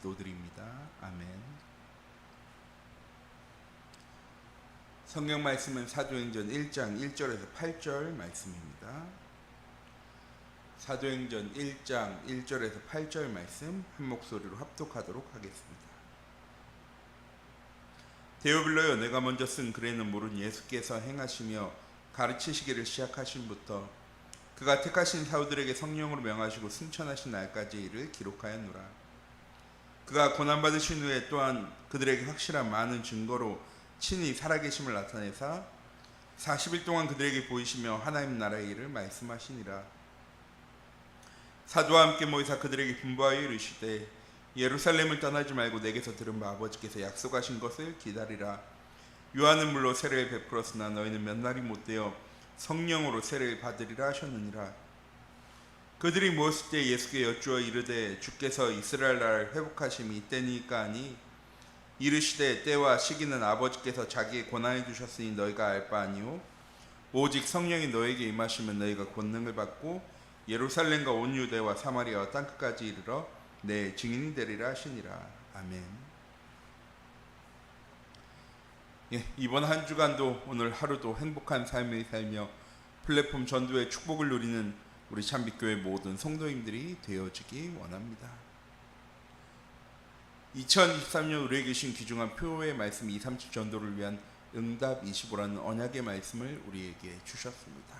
기도드립니다. 아멘. 성경 말씀은 사도행전 1장 1절에서 8절 말씀입니다. 사도행전 1장 1절에서 8절 말씀 한 목소리로 합독하도록 하겠습니다. 데오빌로여, 내가 먼저 쓴 글에는 모른 예수께서 행하시며 가르치시기를 시작하신부터 그가 택하신 사도들에게 성령으로 명하시고 승천하신 날까지 이를 기록하였노라. 그가 고난받으신 후에 또한 그들에게 확실한 많은 증거로 친히 살아계심을 나타내사 40일 동안 그들에게 보이시며 하나님 나라의 일을 말씀하시니라. 사도와 함께 모이사 그들에게 분부하여 이르시되 예루살렘을 떠나지 말고 내게서 들은 바 아버지께서 약속하신 것을 기다리라. 요한은 물로 세례를 베풀었으나 너희는 몇 날이 못되어 성령으로 세례를 받으리라 하셨느니라. 그들이 모였을 때 예수께 여쭈어 이르되 주께서 이스라엘 나라를 회복하심이 이때니까 하니 이르시되 때와 시기는 아버지께서 자기의 권한에 두셨으니 너희가 알 바 아니요 오직 성령이 너에게 임하시면 너희가 권능을 받고 예루살렘과 온 유대와 사마리아와 땅끝까지 이르러 내 증인이 되리라 하시니라. 아멘. 이번 한 주간도 오늘 하루도 행복한 삶을 살며 플랫폼 전도의 축복을 누리는 우리 참빛교회 모든 성도님들이 되어지기 원합니다. 2023년 우리에게 주신 귀중한 표의 말씀 237 전도를 위한 응답 25라는 언약의 말씀을 우리에게 주셨습니다.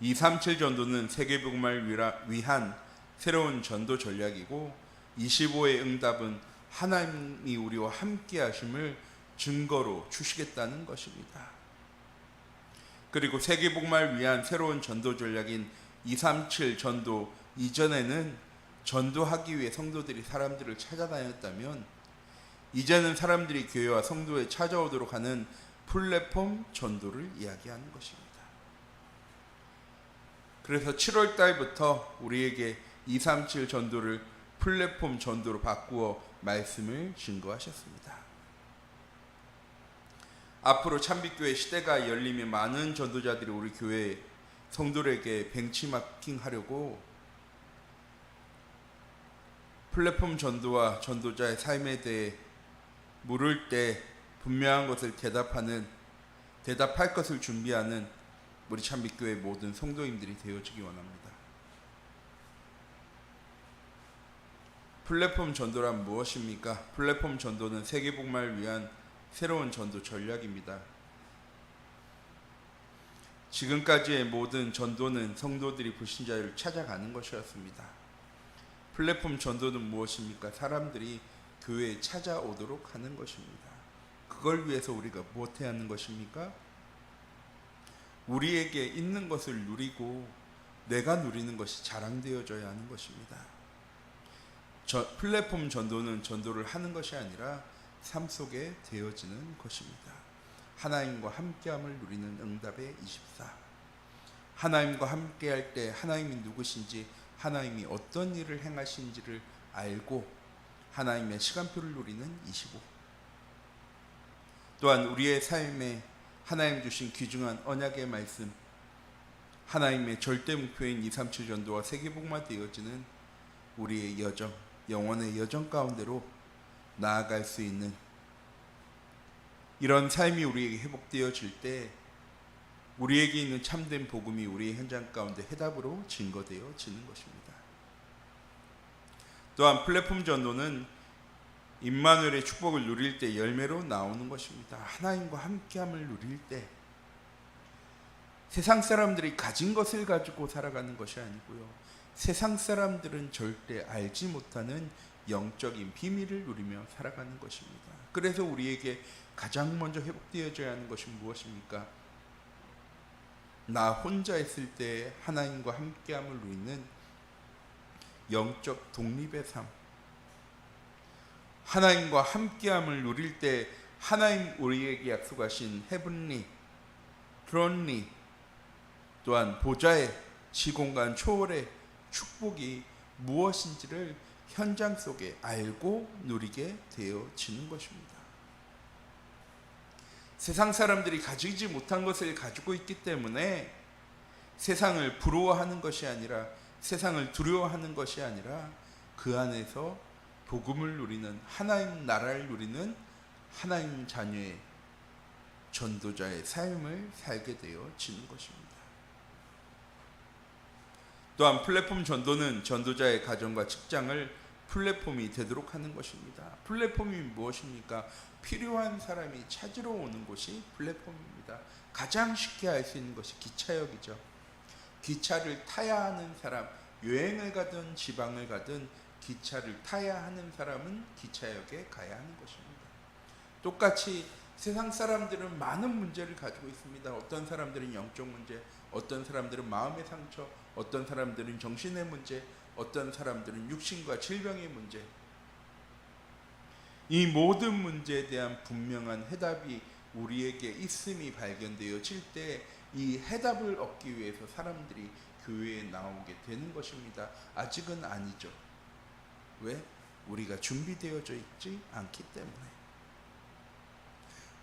237 전도는 세계복음을 위한 새로운 전도 전략이고 25의 응답은 하나님이 우리와 함께 하심을 증거로 주시겠다는 것입니다. 그리고 세계복음을 위한 새로운 전도 전략인 237 전도 이전에는 전도하기 위해 성도들이 사람들을 찾아다녔다면 이제는 사람들이 교회와 성도에 찾아오도록 하는 플랫폼 전도를 이야기하는 것입니다. 그래서 7월 달부터 우리에게 237 전도를 플랫폼 전도로 바꾸어 말씀을 증거하셨습니다. 앞으로 참빛교회 시대가 열리면 많은 전도자들이 우리 교회 성도들에게 벤치마킹하려고 플랫폼 전도와 전도자의 삶에 대해 물을 때 분명한 것을 대답할 것을 준비하는 우리 참빛교회 모든 성도님들이 되어지기 원합니다. 플랫폼 전도란 무엇입니까? 플랫폼 전도는 세계복음을 위한 새로운 전도 전략입니다. 지금까지의 모든 전도는 성도들이 불신자를 찾아가는 것이었습니다. 플랫폼 전도는 무엇입니까? 사람들이 교회에 찾아오도록 하는 것입니다. 그걸 위해서 우리가 무엇해야 하는 것입니까? 우리에게 있는 것을 누리고 내가 누리는 것이 자랑되어져야 하는 것입니다. 플랫폼 전도는 전도를 하는 것이 아니라 삶 속에 되어지는 것입니다. 하나님과 함께함을 누리는 응답의 24. 하나님과 함께할 때 하나님이 누구신지, 하나님이 어떤 일을 행하신지를 알고 하나님의 시간표를 누리는 25. 또한 우리의 삶에 하나님 주신 귀중한 언약의 말씀, 하나님의 절대 목표인 237 전도와 세계복음화 되어지는 우리의 여정, 영혼의 여정 가운데로 나아갈 수 있는 이런 삶이 우리에게 회복되어질 때 우리에게 있는 참된 복음이 우리의 현장 가운데 해답으로 증거되어지는 것입니다. 또한 플랫폼 전도는 임마누엘의 축복을 누릴 때 열매로 나오는 것입니다. 하나님과 함께함을 누릴 때 세상 사람들이 가진 것을 가지고 살아가는 것이 아니고요, 세상 사람들은 절대 알지 못하는 영적인 비밀을 누리며 살아가는 것입니다. 그래서 우리에게 가장 먼저 회복되어져야 하는 것이 무엇입니까? 나 혼자 있을 때 하나님과 함께함을 누리는 영적 독립의 삶, 하나님과 함께함을 누릴 때 하나님 우리에게 약속하신 헤븐리, 트론리, 또한 보좌의 시공간 초월의 축복이 무엇인지를 현장 속에 알고 누리게 되어지는 것입니다. 세상 사람들이 가지지 못한 것을 가지고 있기 때문에 세상을 부러워하는 것이 아니라, 세상을 두려워하는 것이 아니라 그 안에서 복음을 누리는, 하나님 나라를 누리는 하나님 자녀의 전도자의 삶을 살게 되어지는 것입니다. 또한 플랫폼 전도는 전도자의 가정과 직장을 플랫폼이 되도록 하는 것입니다. 플랫폼이 무엇입니까? 필요한 사람이 찾으러 오는 곳이 플랫폼입니다. 가장 쉽게 알 수 있는 것이 기차역이죠. 기차를 타야 하는 사람, 여행을 가든 지방을 가든 기차를 타야 하는 사람은 기차역에 가야 하는 것입니다. 똑같이 세상 사람들은 많은 문제를 가지고 있습니다. 어떤 사람들은 영적 문제, 어떤 사람들은 마음의 상처, 어떤 사람들은 정신의 문제, 어떤 사람들은 육신과 질병의 문제. 이 모든 문제에 대한 분명한 해답이 우리에게 있음이 발견되어질 때 이 해답을 얻기 위해서 사람들이 교회에 나오게 되는 것입니다. 아직은 아니죠. 왜? 우리가 준비되어져 있지 않기 때문에.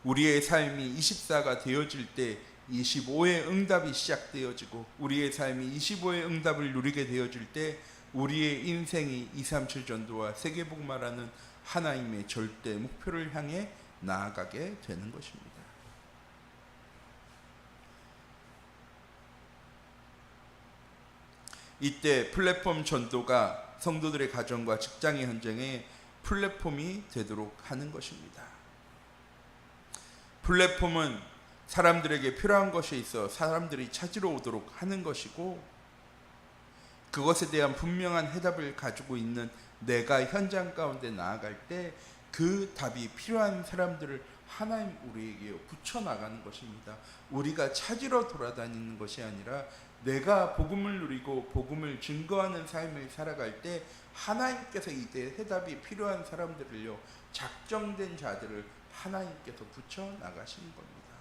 우리의 삶이 24가 되어질 때 25의 응답이 시작되어지고, 우리의 삶이 25의 응답을 누리게 되어질 때 우리의 인생이 237 전도와 세계복음화라는 하나님의 절대 목표를 향해 나아가게 되는 것입니다. 이때 플랫폼 전도가 성도들의 가정과 직장의 현장에 플랫폼이 되도록 하는 것입니다. 플랫폼은 사람들에게 필요한 것이 있어 사람들이 찾으러 오도록 하는 것이고, 그것에 대한 분명한 해답을 가지고 있는 내가 현장 가운데 나아갈 때 그 답이 필요한 사람들을 하나님 우리에게 붙여나가는 것입니다. 우리가 찾으러 돌아다니는 것이 아니라 내가 복음을 누리고 복음을 증거하는 삶을 살아갈 때 하나님께서 이때 해답이 필요한 사람들을요, 작정된 자들을 하나님께서 붙여나가시는 겁니다.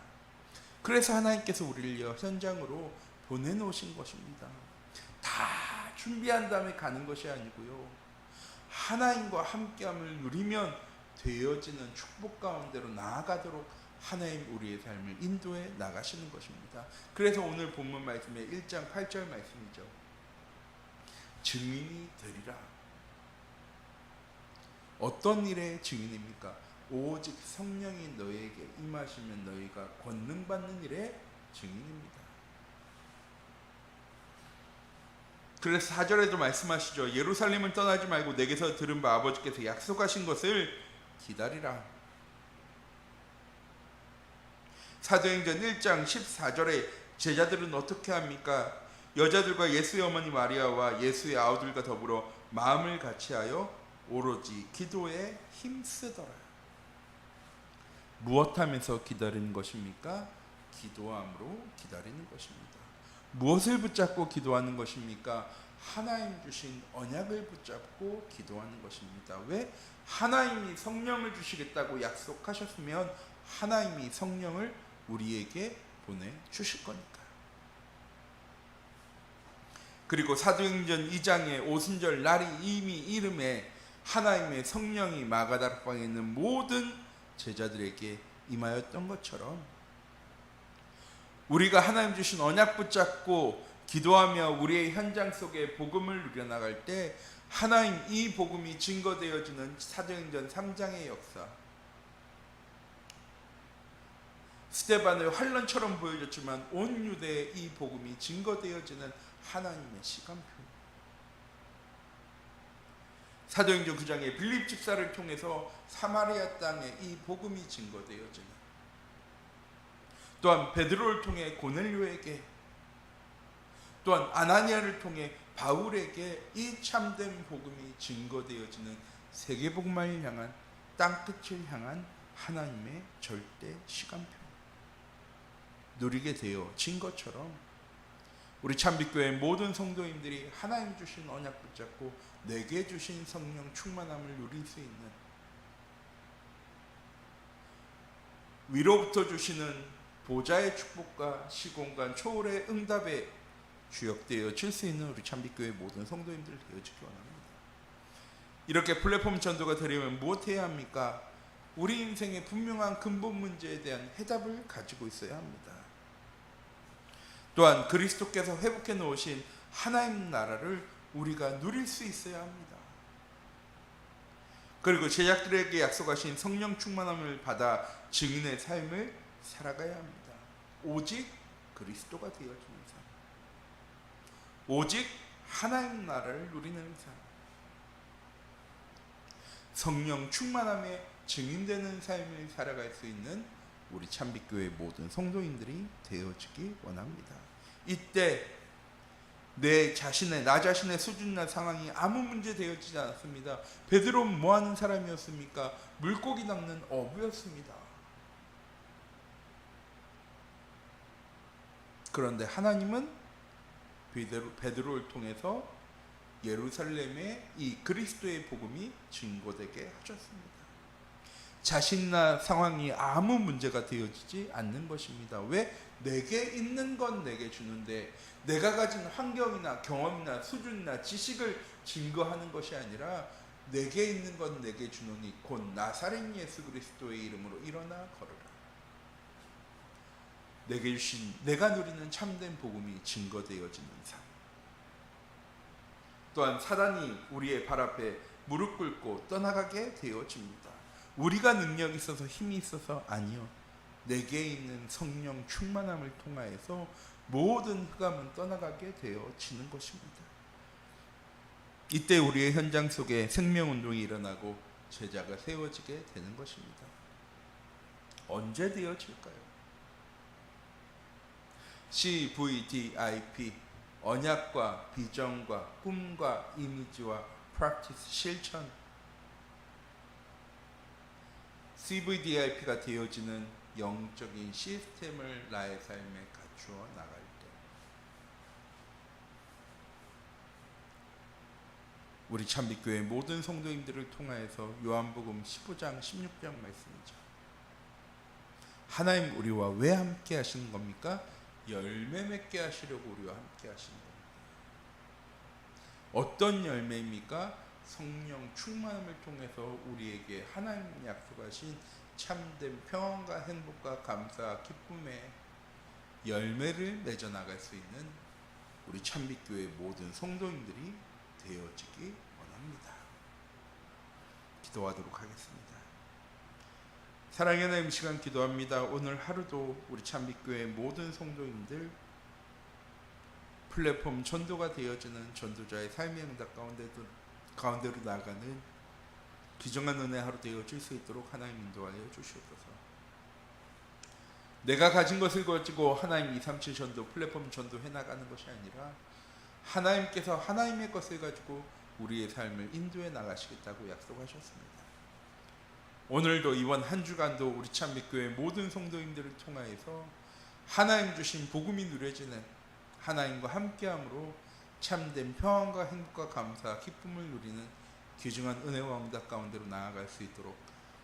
그래서 하나님께서 우리를 현장으로 보내놓으신 것입니다. 다 준비한 다음에 가는 것이 아니고요, 하나님과 함께함을 누리면 되어지는 축복 가운데로 나아가도록 하나님 우리의 삶을 인도해 나가시는 것입니다. 그래서 오늘 본문 말씀의 1장 8절 말씀이죠. 증인이 되리라. 어떤 일의 증인입니까? 오직 성령이 너에게 임하시면 너희가 권능받는 일의 증인입니다. 그래서 4절에도 말씀하시죠. 예루살렘을 떠나지 말고 내게서 들은 바 아버지께서 약속하신 것을 기다리라. 사도행전 1장 14절에 제자들은 어떻게 합니까? 여자들과 예수의 어머니 마리아와 예수의 아우들과 더불어 마음을 같이하여 오로지 기도에 힘쓰더라. 무엇하면서 기다리는 것입니까? 기도함으로 기다리는 것입니다. 무엇을 붙잡고 기도하는 것입니까? 하나님 주신 언약을 붙잡고 기도하는 것입니다. 왜? 하나님이 성령을 주시겠다고 약속하셨으면 하나님이 성령을 우리에게 보내주실 거니까. 그리고 사도행전 2장의 오순절 날이 이미 이름에 하나님의 성령이 마가다락방에 있는 모든 제자들에게 임하였던 것처럼 우리가 하나님 주신 언약 붙잡고 기도하며 우리의 현장 속에 복음을 누려나갈 때 하나님 이 복음이 증거되어지는 사도행전 3장의 역사, 스데반의 환란처럼 보여졌지만 온 유대에 이 복음이 증거되어지는 하나님의 시간표, 사도행전 9장의 빌립 집사를 통해서 사마리아 땅에 이 복음이 증거되어지는, 또한 베드로를 통해 고넬료에게, 또한 아나니아를 통해 바울에게 이 참된 복음이 증거되어지는 세계복음을 향한, 땅끝을 향한 하나님의 절대 시간표 누리게 되어진 것처럼 우리 참빛교회 모든 성도님들이 하나님 주신 언약 붙잡고 내게 주신 성령 충만함을 누릴 수 있는, 위로부터 주시는 보좌의 축복과 시공간 초월의 응답에 주역되어질 수 있는 우리 참빛교회 모든 성도님들 되어지기 원합니다. 이렇게 플랫폼 전도가 되려면 무엇해야 합니까? 우리 인생의 분명한 근본 문제에 대한 해답을 가지고 있어야 합니다. 또한 그리스도께서 회복해 놓으신 하나님 나라를 우리가 누릴 수 있어야 합니다. 그리고 제자들에게 약속하신 성령 충만함을 받아 증인의 삶을 살아가야 합니다. 오직 그리스도가 되어지는 삶, 오직 하나님 나라를 누리는 삶, 성령 충만함에 증인되는 삶을 살아갈 수 있는 우리 참빛교회 모든 성도인들이 되어지기 원합니다. 이때 나 자신의 수준이나 상황이 아무 문제 되어지지 않았습니다. 베드로는 뭐하는 사람이었습니까? 물고기 낚는 어부였습니다. 그런데 하나님은 베드로를 통해서 예루살렘에 이 그리스도의 복음이 증거되게 하셨습니다. 자신이나 상황이 아무 문제가 되어지지 않는 것입니다. 왜? 내게 있는 건 내게 주는데 내가 가진 환경이나 경험이나 수준이나 지식을 증거하는 것이 아니라 내게 있는 건 내게 주노니 곧 나사렛 예수 그리스도의 이름으로 일어나 걸으라. 내게 주신 내가 누리는 참된 복음이 증거되어지는 삶. 또한 사단이 우리의 발 앞에 무릎 꿇고 떠나가게 되어집니다. 우리가 능력이 있어서 힘이 있어서 아니요. 내게 있는 성령 충만함을 통하여서 모든 흑암은 떠나가게 되어지는 것입니다. 이때 우리의 현장 속에 생명운동이 일어나고 제자가 세워지게 되는 것입니다. 언제 되어질까요? CVDIP, 언약과 비전과 꿈과 이미지와 practice, 실천. CVDIP가 되어지는 영적인 시스템을 나의 삶에 갖추어 나갈 때, 우리 참빛교회 모든 성도님들을 통하여서 요한복음 15장 16장 말씀이죠. 하나님 우리와 왜 함께 하시는 겁니까? 열매 맺게 하시려고 우리와 함께 하시는 겁니다. 어떤 열매입니까? 성령 충만함을 통해서 우리에게 하나님 약속하신 참된 평안과 행복과 감사와 기쁨의 열매를 맺어 나갈 수 있는 우리 참빛교회 모든 성도님들이 되어지기 원합니다. 기도하도록 하겠습니다. 사랑의 하나님, 시간 기도합니다. 오늘 하루도 우리 참빛교회 모든 성도님들 플랫폼 전도가 되어지는 전도자의 삶의 응답 가운데로 나아가는 귀중한 은혜 하루 되어질 수 있도록 하나님 인도하여 주시옵소서. 내가 가진 것을 가지고 하나님 237 전도, 플랫폼 전도 해나가는 것이 아니라 하나님께서 하나님의 것을 가지고 우리의 삶을 인도해 나가시겠다고 약속하셨습니다. 오늘도 이번 한 주간도 우리 참빛교회 모든 성도님들을 통하여서 하나님 주신 복음이 누려지는 하나님과 함께함으로 참된 평안과 행복과 감사, 기쁨을 누리는 귀중한 은혜와 응답 가운데로 나아갈 수 있도록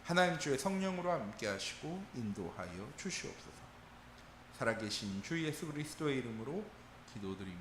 하나님 주의 성령으로 함께 하시고 인도하여 주시옵소서. 살아계신 주 예수 그리스도의 이름으로 기도드립니다.